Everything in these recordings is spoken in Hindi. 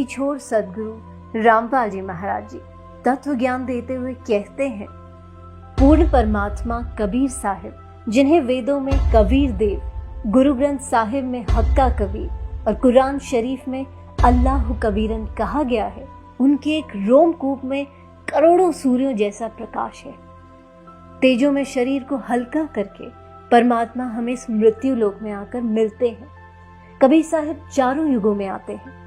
छोड़ सदगुरु रामपाल जी महाराज जी तत्व ज्ञान देते हुए कहते हैं, पूर्ण परमात्मा कबीर साहिब, जिन्हें वेदों में कबीर देव, गुरु ग्रंथ साहिब में हक्का कबीर और कुरान शरीफ में अल्लाह कबीरन कहा गया है, उनके एक रोमकूप में करोड़ों सूर्यों जैसा प्रकाश है। तेजों में शरीर को हल्का करके परमात्मा हमें इस मृत्यु लोक में आकर मिलते हैं। कबीर साहिब चारों युगों में आते हैं।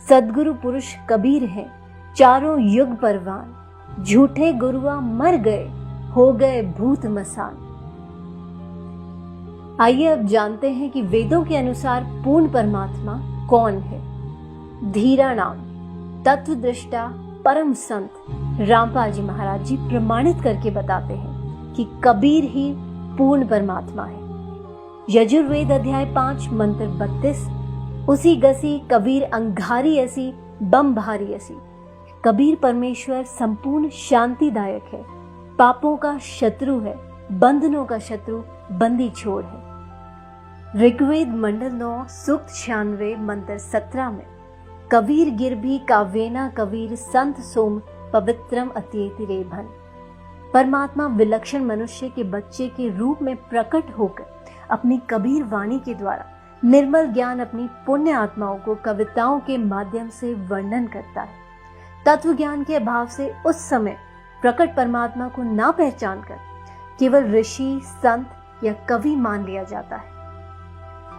सदगुरु पुरुष कबीर हैं, चारों युग परवान, झूठे गुरुआ मर गए, हो गए भूत मसान। आइए अब जानते हैं कि वेदों के अनुसार पूर्ण परमात्मा कौन है। धीरा नाम तत्वदृष्टा परम संत रामपाल जी महाराज जी प्रमाणित करके बताते हैं कि कबीर ही पूर्ण परमात्मा है। यजुर्वेद अध्याय 5 मंत्र 32, उसी गसी कबीर अंगारी ऐसी बम भारी ऐसी। कबीर परमेश्वर संपूर्ण शांतिदायक है, पापों का शत्रु है, बंधनों का शत्रु बंदी छोड़ है। ऋग्वेद मंडल 9 सूक्त 96 मंत्र 17 में कबीर गिर भी काव्येना कबीर संत सोम पवित्रम अत्येति रेभन। परमात्मा विलक्षण मनुष्य के बच्चे के रूप में प्रकट होकर अपनी कबीर वाणी के द्वारा निर्मल ज्ञान अपनी पुण्य आत्माओं को कविताओं के माध्यम से वर्णन करता है। तत्व ज्ञान के अभाव से उस समय प्रकट परमात्मा को ना पहचान कर केवल ऋषि, संत या कवि मान लिया जाता है।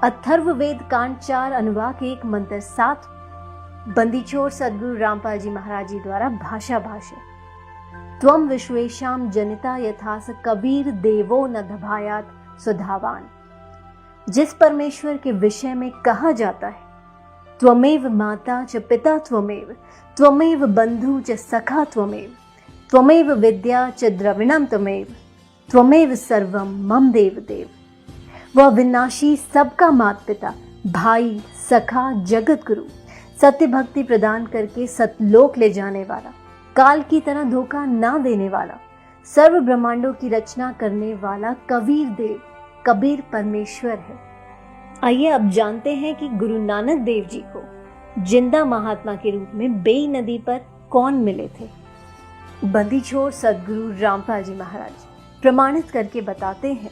अथर्ववेद कांड 4 अनुवाक 1 मंत्र 7 बंदीछोड़ सदगुरु रामपाल जी महाराज जी द्वारा भाषा भाष्य। त्वम विश्वेशाम जनिता यथास कबीर देवो न दभायात सुधावान। जिस परमेश्वर के विषय में कहा जाता है, त्वमेव माता च पिता त्वमेव, त्वमेव बंधु च सखा त्वमेव, त्वमेव विद्या च द्रविणम त्वमेव, त्वमेव सर्वम मम देव देव। वह विनाशी सबका माता पिता, भाई, सखा, जगत गुरु, सत्य भक्ति प्रदान करके सतलोक ले जाने वाला, काल की तरह धोखा ना देने वाला, सर्व ब्रह्मांडों की रचना करने वाला कबीर देव, कबीर परमेश्वर है। आइए अब जानते हैं कि गुरु नानक देव जी को जिंदा महात्मा के रूप में बेई नदी पर कौन मिले थे। बंदीछोड़ सदगुरु रामपाल जी महाराज प्रमाणित करके बताते हैं,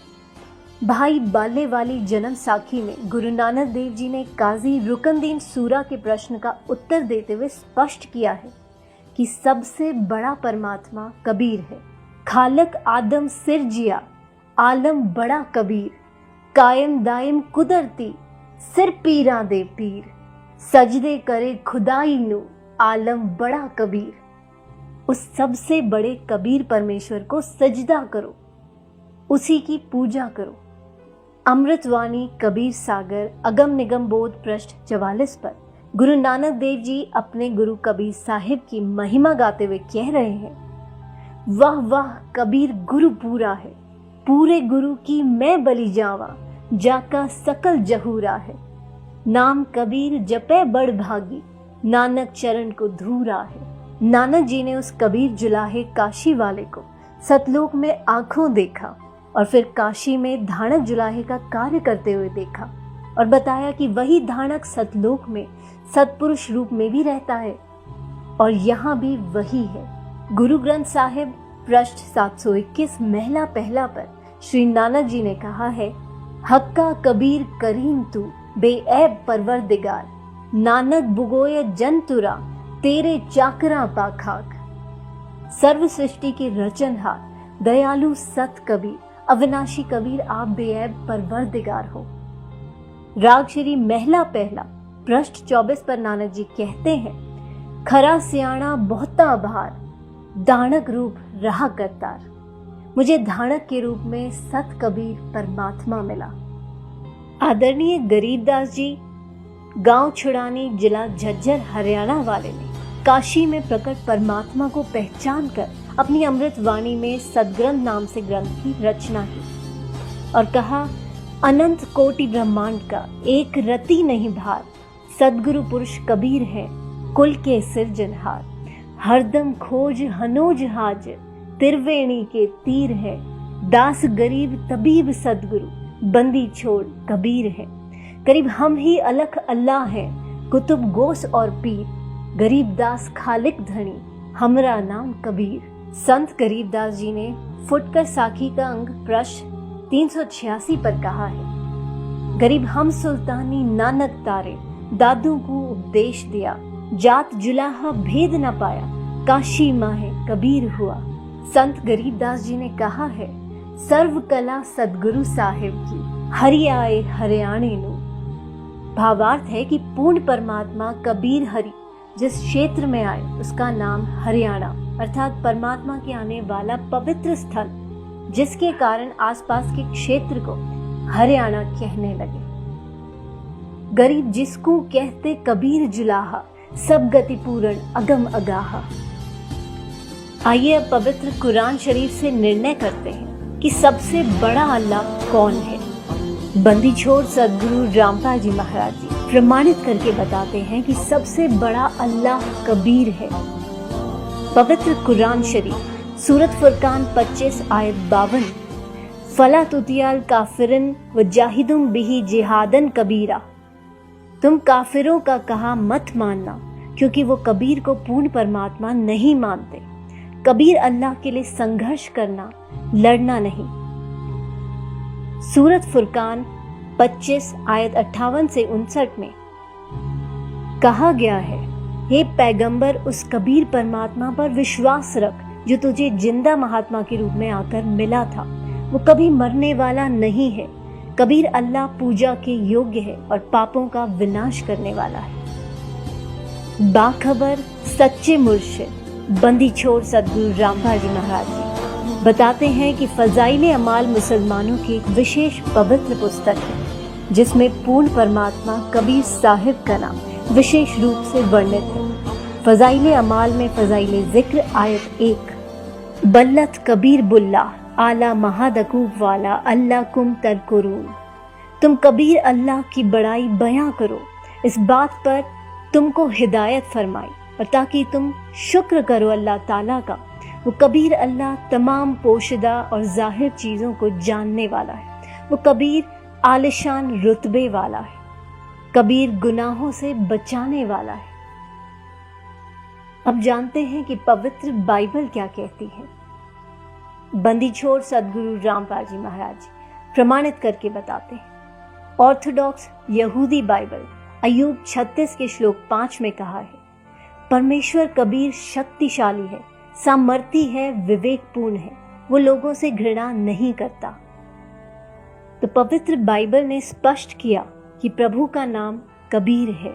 भाई बाले वाली जन्म साखी में गुरु नानक देव जी ने काजी रुकनदीन सूरा के प्रश्न का उत्तर देते हुए स्पष्ट किया है कि सबसे बड़ा परमात्मा कबीर है। खालक आदम सिर जिया, आलम बड़ा कबीर, कायम दायम कुदरती, सिर पीरा दे पीर, सजदे करे खुदाई नु, आलम बड़ा कबीर। उस सबसे बड़े कबीर परमेश्वर को सजदा करो, उसी की पूजा करो। अमृतवाणी कबीर सागर अगम निगम बोध पृष्ठ 44 पर गुरु नानक देव जी अपने गुरु कबीर साहिब की महिमा गाते हुए कह रहे हैं, वाह वाह कबीर गुरु पूरा है, पूरे गुरु की मैं बलि जावा, जाका सकल जहूरा है। नाम कबीर जपे बड़ भागी, नानक चरण को धूरा है। नानक जी ने उस कबीर जुलाहे काशी वाले को सतलोक में आंखों देखा और फिर काशी में धानक जुलाहे का कार्य करते हुए देखा और बताया कि वही धानक सतलोक में सतपुरुष रूप में भी रहता है और यहाँ भी वही है। गुरु ग्रंथ साहिब पृष्ठ 721 महला पहला पर श्री नानक जी ने कहा है, हक्का कबीर करीम तू बेऐब परवरदिगार, नानक बुगोय जंतुरा तेरे चाकरा पाखाक। सर्व सृष्टि के रचनहार दयालु सत कबीर, अविनाशी कबीर आप बेऐब परवरदिगार हो। राग श्री महला पहला पृष्ठ 24 पर नानक जी कहते हैं, खरा सियाणा बहुता भार, दानक रूप रहा करतार। मुझे धानक के रूप में सत कबीर परमात्मा मिला। आदरणीय गरीबदास जी गांव छुड़ानी जिला झज्जर हरियाणा वाले ने काशी में प्रकट परमात्मा को पहचान कर अपनी अमृत वाणी में सदग्रंथ नाम से ग्रंथ की रचना की और कहा, अनंत कोटि ब्रह्मांड का एक रति नहीं भार, सदगुरु पुरुष कबीर है कुल के सिरजनहार। हरदम खोज हनोज हाज, तिरवेणी के तीर है, दास गरीब तबीब सदगुरु, बंदी छोड़ कबीर है। करीब हम ही अलख अल्लाह हैं, कुतुब गोस और पीर, गरीबदास खालिक धनी, हमरा नाम कबीर। संत गरीबदास जी ने फुटकर साखी का अंग पृष्ठ 386 पर कहा है, गरीब हम सुल्तानी नानक तारे, दादू को उपदेश दिया, जात जुलाहा भेद न पाया, काशी माहे कबीर हुआ। संत गरीबदास जी ने कहा है, सर्व कला सदगुरु साहिब की, हरि आए हरियाणे नु। भावार्थ है कि पूर्ण परमात्मा कबीर हरि जिस क्षेत्र में आए उसका नाम हरियाणा अर्थात परमात्मा के आने वाला पवित्र स्थल, जिसके कारण आसपास के क्षेत्र को हरियाणा कहने लगे। गरीब जिसको कहते कबीर जुलाहा, सब गति पूर्ण अगम अगाहा। आइए अब पवित्र कुरान शरीफ से निर्णय करते हैं कि सबसे बड़ा अल्लाह कौन है। बंदी छोड़ सदगुरु रामपाल जी महाराज जी प्रमाणित करके बताते हैं कि सबसे बड़ा अल्लाह कबीर है। पवित्र कुरान शरीफ सूरत फुरकान 25 आयत 52, फला तुतियाल काफिरन व जाहिदुम बिही जिहादन कबीरा। तुम काफिरों का कहा मत मानना, क्योंकि वो कबीर को पूर्ण परमात्मा नहीं मानते। कबीर अल्लाह के लिए संघर्ष करना, लड़ना नहीं। सूरत फुरकान 25 आयत 58 से 59 में कहा गया है, हे पैगंबर उस कबीर परमात्मा पर विश्वास रख जो तुझे जिंदा महात्मा के रूप में आकर मिला था। वो कभी मरने वाला नहीं है। कबीर अल्लाह पूजा के योग्य है और पापों का विनाश करने वाला है। बाखबर सच्चे मुर्शिद बंदी छोड़ सदगुरु रामपाल जी महाराज जी बताते हैं कि फजाइले अमाल मुसलमानों की एक विशेष पवित्र पुस्तक है, जिसमें पूर्ण परमात्मा कबीर साहिब का नाम विशेष रूप से वर्णित है। फजाइले अमाल में फजाइले जिक्र आयत 1, बल्लत कबीर बुल्ला आला महादकूब वाला अल्लाह कुम तरकुरून। तुम कबीर अल्लाह की बड़ाई बयां करो, इस बात पर तुमको हिदायत फरमाई और ताकि तुम शुक्र करो अल्लाह ताला का। वो कबीर अल्लाह तमाम पोशिदा और जाहिर चीज़ों को जानने वाला है। वो कबीर आलिशान रुतबे वाला है। कबीर गुनाहों से बचाने वाला है। अब जानते हैं कि पवित्र बाइबल क्या कहती है। बंदी छोड़ सदगुरु रामपाल जी महाराज प्रमाणित करके बताते हैं। ऑर्थोडॉक्स यहूदी बाइबल अय्यूब 36 के श्लोक 5 में कहा है, परमेश्वर कबीर शक्तिशाली है, सामर्थी है, विवेकपूर्ण है, वो लोगों से घृणा नहीं करता। तो पवित्र बाइबल ने स्पष्ट किया कि प्रभु का नाम कबीर है।